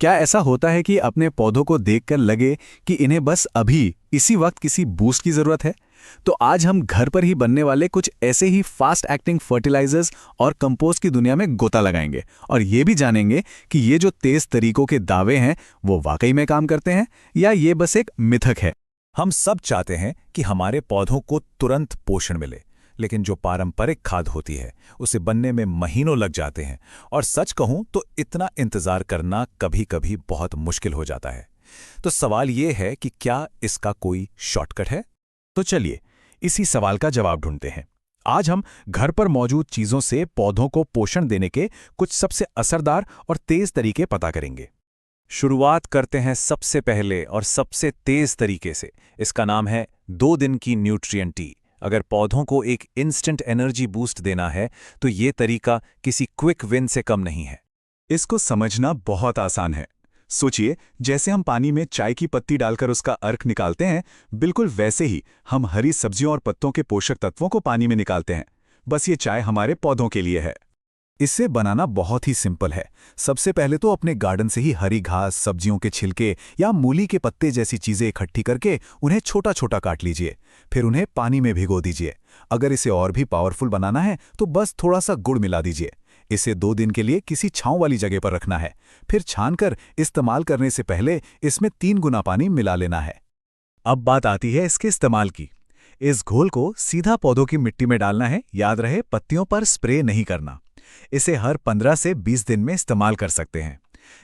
क्या ऐसा होता है कि अपने पौधों को देखकर लगे कि इन्हें बस अभी इसी वक्त किसी बूस्ट की जरूरत है? तो आज हम घर पर ही बनने वाले कुछ ऐसे ही फास्ट एक्टिंग फर्टिलाइजर्स और कंपोस्ट की दुनिया में गोता लगाएंगे और ये भी जानेंगे कि ये जो तेज तरीकों के दावे हैं वो वाकई में काम करते हैं या ये बस एक मिथक है। हम सब चाहते हैं कि हमारे पौधों को तुरंत पोषण मिले, लेकिन जो पारंपरिक खाद होती है उसे बनने में महीनों लग जाते हैं और सच कहूं तो इतना इंतजार करना कभी-कभी बहुत मुश्किल हो जाता है। तो सवाल ये है कि क्या इसका कोई शॉर्टकट है? तो चलिए इसी सवाल का जवाब ढूंढते हैं। आज हम घर पर मौजूद चीजों से पौधों को पोषण देने के कुछ सबसे असरदार और तेज तरीके पता करेंगे। शुरुआत करते हैं सबसे पहले और सबसे तेज तरीके से। इसका नाम है 2 दिन की न्यूट्रिएंट टी। अगर पौधों को एक इंस्टेंट एनर्जी बूस्ट देना है तो ये तरीका किसी क्विक विन से कम नहीं है। इसको समझना बहुत आसान है। सोचिए, जैसे हम पानी में चाय की पत्ती डालकर उसका अर्क निकालते हैं, बिल्कुल वैसे ही हम हरी सब्जियों और पत्तों के पोषक तत्वों को पानी में निकालते हैं। बस ये चाय हमारे पौधों के लिए है। इसे बनाना बहुत ही सिंपल है। सबसे पहले तो अपने गार्डन से ही हरी घास, सब्जियों के छिलके या मूली के पत्ते जैसी चीजें इकट्ठी करके उन्हें छोटा छोटा काट लीजिए। फिर उन्हें पानी में भिगो दीजिए। अगर इसे और भी पावरफुल बनाना है तो बस थोड़ा सा गुड़ मिला दीजिए। इसे 2 दिन के लिए किसी छांव वाली जगह पर रखना है। फिर छानकर इस्तेमाल करने से पहले इसमें 3 गुना पानी मिला लेना है। अब बात आती है इसके इस्तेमाल की। इस घोल को सीधा पौधों की मिट्टी में डालना है। याद रहे, पत्तियों पर स्प्रे नहीं करना। इसे हर 15 से 20 दिन में इस्तेमाल कर सकते हैं।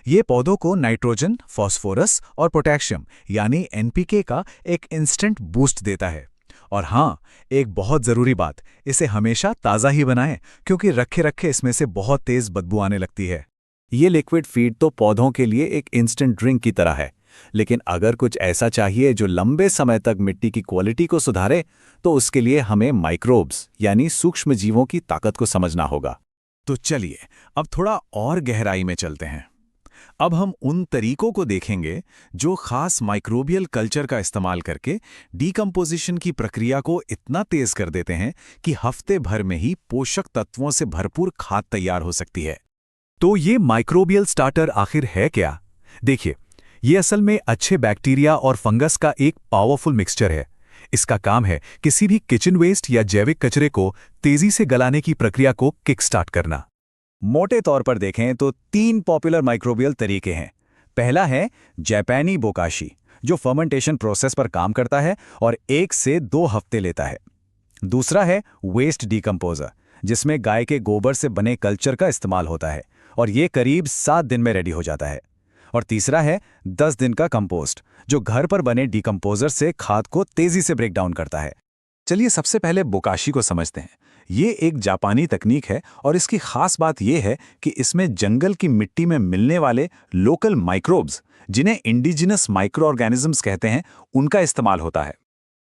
ये पौधों को नाइट्रोजन, फास्फोरस और पोटेशियम यानी एनपीके का एक इंस्टेंट बूस्ट देता है। और हाँ, एक बहुत ज़रूरी बात, इसे हमेशा ताज़ा ही बनाएं क्योंकि रखे रखे इसमें से बहुत तेज़ बदबू आने लगती है। ये लिक्विड फीड तो पौधों के लिए एक इंस्टेंट ड्रिंक की तरह है, लेकिन अगर कुछ ऐसा चाहिए जो लंबे समय तक मिट्टी की क्वालिटी को सुधारे तो उसके लिए हमें माइक्रोब्स यानी सूक्ष्म जीवों की ताकत को समझना होगा। तो चलिए अब थोड़ा और गहराई में चलते हैं। अब हम उन तरीकों को देखेंगे जो खास माइक्रोबियल कल्चर का इस्तेमाल करके डीकंपोजिशन की प्रक्रिया को इतना तेज कर देते हैं कि हफ्ते भर में ही पोषक तत्वों से भरपूर खाद तैयार हो सकती है। तो ये माइक्रोबियल स्टार्टर आखिर है क्या? देखिए, ये असल में अच्छे बैक्टीरिया और फंगस का एक पावरफुल मिक्सचर है। इसका काम है किसी भी किचन वेस्ट या जैविक कचरे को तेजी से गलाने की प्रक्रिया को किक स्टार्ट करना। मोटे तौर पर देखें तो 3 पॉपुलर माइक्रोबियल तरीके हैं। पहला है जापानी बोकाशी, जो फर्मेंटेशन प्रोसेस पर काम करता है और 1 से 2 हफ्ते लेता है। दूसरा है वेस्ट डीकंपोजर, जिसमें गाय के गोबर से बने कल्चर का इस्तेमाल होता है और ये करीब 7 दिन में रेडी हो जाता है। और तीसरा है 10 दिन का कंपोस्ट, जो घर पर बने डीकंपोजर से खाद को तेजी से ब्रेक डाउन करता है। चलिए सबसे पहले बोकाशी को समझते हैं। ये एक जापानी तकनीक है और इसकी खास बात यह है कि इसमें जंगल की मिट्टी में मिलने वाले लोकल माइक्रोब्स, जिन्हें इंडिजिनस माइक्रो ऑर्गेनिजम्स कहते हैं, उनका इस्तेमाल होता है।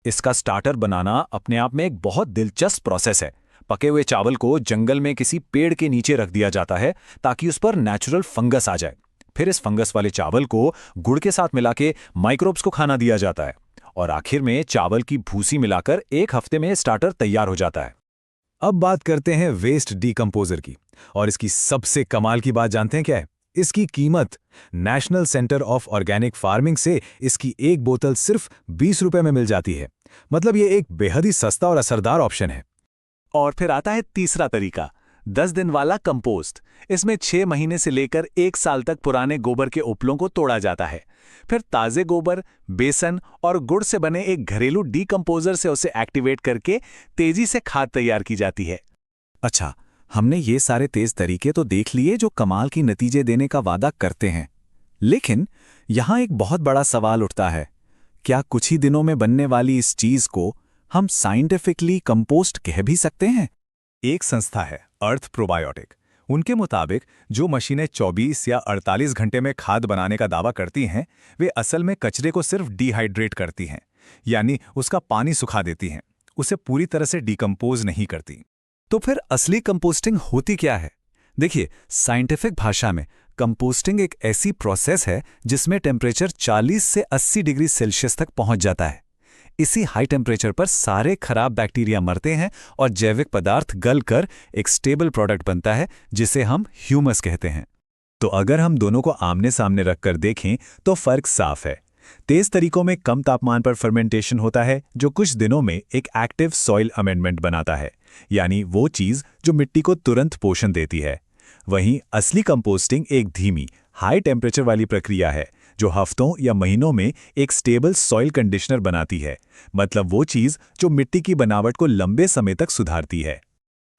इसका स्टार्टर बनाना अपने आप में एक बहुत दिलचस्प प्रोसेस है। पके हुए चावल को जंगल में किसी पेड़ के नीचे रख दिया जाता है ताकि उस पर नेचुरल फंगस आ जाए। फिर इस फंगस वाले चावल को गुड़ के साथ मिला के माइक्रोब्स को खाना दिया जाता है और आखिर में चावल की भूसी मिलाकर 1 हफ्ते में स्टार्टर तैयार हो जाता है। अब बात करते हैं वेस्ट डीकंपोजर की, और इसकी सबसे कमाल की बात जानते हैं क्या है? इसकी कीमत। National centre of organic farming से इसकी एक बोतल सिर्फ 20 रुपए में मिल जाती है। मतलब ये एक बेहद ही सस्ता और असरदार ऑप्शन है। और फिर आता है तीसरा तरीका, 10 दिन वाला कंपोस्ट। इसमें 6 महीने से लेकर 1 साल तक पुराने गोबर के उपलों को तोड़ा जाता है। फिर ताजे गोबर, बेसन और गुड़ से बने एक घरेलू डीकंपोजर से उसे एक्टिवेट करके तेजी से खाद तैयार की जाती है। अच्छा, हमने ये सारे तेज तरीके तो देख लिए जो कमाल की नतीजे देने का वादा करते हैं, लेकिन यहाँ एक बहुत बड़ा सवाल उठता है। क्या कुछ ही दिनों में बनने वाली इस चीज को हम साइंटिफिकली कंपोस्ट कह भी सकते हैं? एक संस्था है अर्थ प्रोबायोटिक। उनके मुताबिक जो मशीनें 24 या 48 घंटे में खाद बनाने का दावा करती हैं, वे असल में कचरे को सिर्फ डिहाइड्रेट करती हैं, यानी उसका पानी सुखा देती हैं, उसे पूरी तरह से डिकम्पोज नहीं करती। तो फिर असली कंपोस्टिंग होती क्या है? देखिए, साइंटिफिक भाषा में कंपोस्टिंग एक ऐसी प्रोसेस है जिसमें टेम्परेचर 40 से 80 डिग्री सेल्सियस तक पहुंच जाता है। इसी हाई टेम्परेचर पर सारे खराब बैक्टीरिया मरते हैं और जैविक पदार्थ गलकर एक स्टेबल प्रोडक्ट बनता है जिसे हम ह्यूमस कहते हैं। तो अगर हम दोनों को आमने सामने रखकर देखें तो फर्क साफ है। तेज तरीकों में कम तापमान पर फर्मेंटेशन होता है, जो कुछ दिनों में एक एक्टिव सॉइल अमेंडमेंट बनाता है, यानी वो चीज़ जो मिट्टी को तुरंत पोषण देती है। वहीं असली कंपोस्टिंग एक धीमी, हाई टेम्परेचर वाली प्रक्रिया है, जो हफ्तों या महीनों में एक स्टेबल सॉइल कंडीशनर बनाती है, मतलब वो चीज़ जो मिट्टी की बनावट को लंबे समय तक सुधारती है।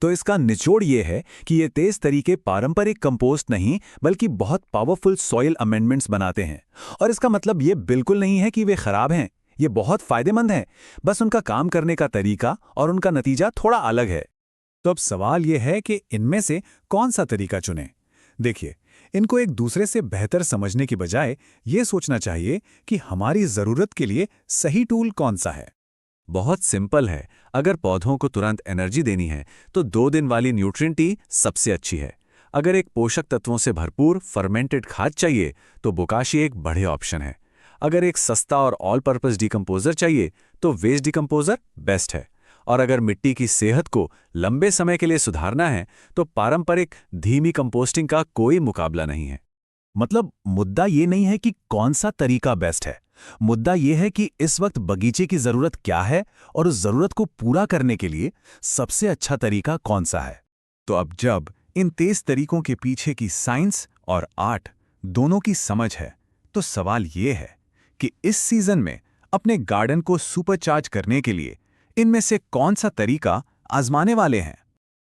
तो इसका निचोड़ ये है कि ये तेज तरीके पारंपरिक कंपोस्ट नहीं बल्कि बहुत पावरफुल सॉइल अमेंडमेंट्स बनाते हैं। और इसका मतलब ये बिल्कुल नहीं है कि वे खराब हैं, ये बहुत फायदेमंद हैं, बस उनका काम करने का तरीका और उनका नतीजा थोड़ा अलग है। तो अब सवाल यह है कि इनमें से कौन सा तरीका चुनें। देखिए, इनको एक दूसरे से बेहतर समझने की बजाय ये सोचना चाहिए कि हमारी ज़रूरत के लिए सही टूल कौन सा है। बहुत सिंपल है। अगर पौधों को तुरंत एनर्जी देनी है तो 2 दिन वाली न्यूट्रिएंट टी सबसे अच्छी है। अगर एक पोषक तत्वों से भरपूर फर्मेंटेड खाद चाहिए तो बोकाशी एक बढ़िया ऑप्शन है। अगर एक सस्ता और ऑल पर्पस डिकम्पोजर चाहिए तो वेस्ट डिकम्पोजर बेस्ट है। और अगर मिट्टी की सेहत को लंबे समय के लिए सुधारना है तो पारंपरिक धीमी कंपोस्टिंग का कोई मुकाबला नहीं है। मतलब मुद्दा ये नहीं है कि कौन सा तरीका बेस्ट है, मुद्दा ये है कि इस वक्त बगीचे की ज़रूरत क्या है और उस ज़रूरत को पूरा करने के लिए सबसे अच्छा तरीका कौन सा है। तो अब जब इन तेज तरीकों के पीछे की साइंस और आर्ट दोनों की समझ है, तो सवाल ये है कि इस सीजन में अपने गार्डन को सुपरचार्ज करने के लिए इनमें से कौन सा तरीका आजमाने वाले हैं।